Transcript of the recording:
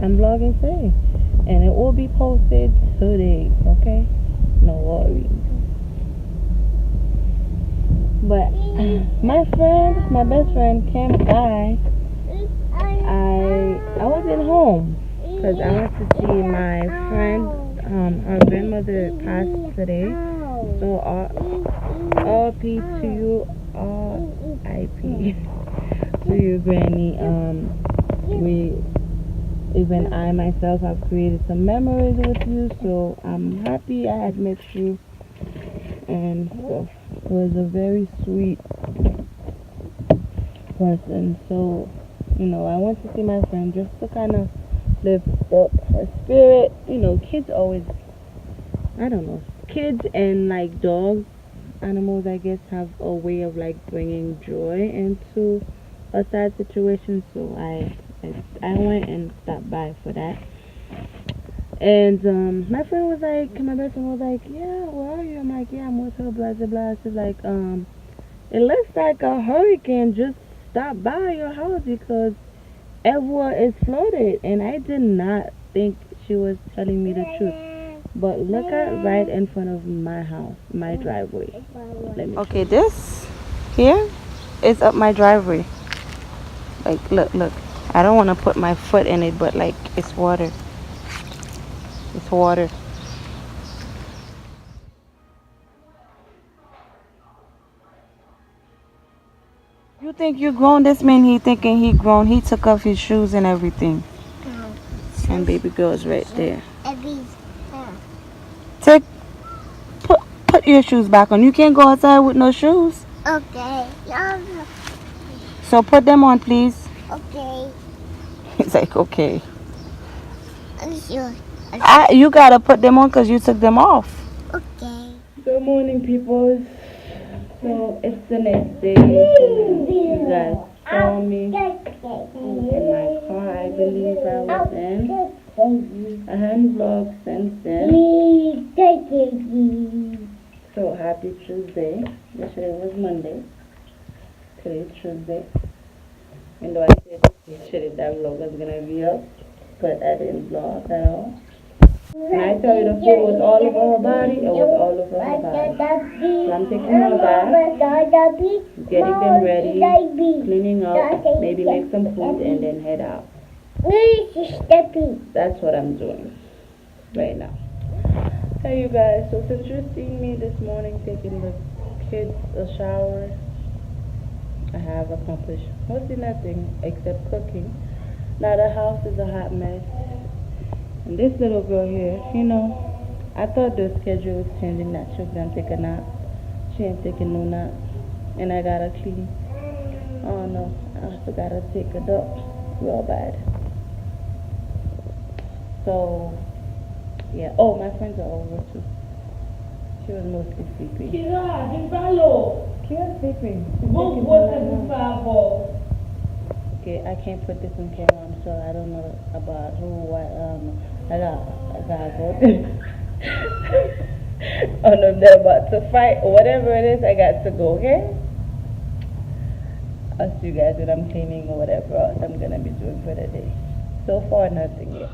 I'm vlogging today. And it will be posted today, okay? No worries. But my best friend came by. I wasn't home because I went to see my friend. Her grandmother passed today. So RP to you, RIP to you, Granny. Even I myself have created some memories with you, so I'm happy I had met you. And so it was a very sweet person. So, I went to see my friend just to kind of lift up her spirit. Kids always, I don't know, kids and like dogs, animals, I guess, have a way of like bringing joy into a sad situation. So I went and stopped by for that. And my best friend was like, yeah, where are you? I'm like, yeah, I'm with her, blah, blah, blah. She's like, it looks like a hurricane just stopped by your house because everywhere is flooded. And I did not think she was telling me the truth. But look at right in front of my house, my driveway. Okay, this here is up my driveway. Like, look. I don't want to put my foot in it, but like, it's water. It's water. You think you grown? This man, he thinking he grown. He took off his shoes and everything. And baby girl's right there. Take, put your shoes back on. You can't go outside with no shoes. Okay. So put them on, please. Okay. He's like, okay. Sure. You gotta put them on because you took them off. Okay. Good morning, people. So it's the next day. You guys saw me in my car. I believe I was in. I hadn't vlogged since then. So happy Tuesday. Yesterday was Monday. Today's Tuesday. And though I said yesterday that vlog was gonna be up, but I didn't vlog at all. And I tell you the food was all over her body, it was all over her body. So I'm taking her back, getting them ready, cleaning up, maybe make some food and then head out. That's what I'm doing right now. Hey you guys, so since you're seeing me this morning taking the kids a shower, I have accomplished mostly nothing except cooking. Now the house is a hot mess. And this little girl here, I thought the schedule was changing, that she was going to take a nap. She ain't taking no nap. And I got her clean. Oh no, I also got to take a dump real bad. So, yeah. Oh, my friends are over too. She was mostly sleeping. Kira, she was sleeping. Okay, I can't put this on camera. I'm sorry. I don't know about who, what. I gotta go. I don't know if they're about to fight or whatever it is. I got to go. Okay. I'll see you guys when I'm cleaning or whatever else I'm gonna be doing for the day. So far, nothing yet.